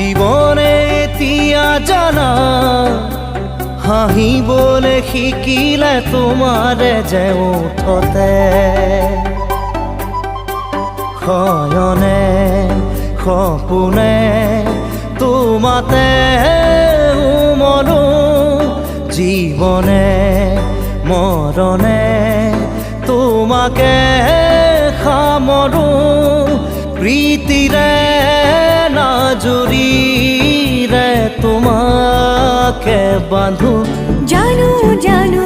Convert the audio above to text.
জীৱনে এতিয়া জানা হাঁহিবলৈ শিকিলে তোমাৰে যে ওঠতে শয়নে সপোনে তোমাতে উমলো জীৱনে মৰণে তোমাকে সামৰো প্ৰীতিৰে নাজুৰিৰে তোমাকে বান্ধো জানো জানো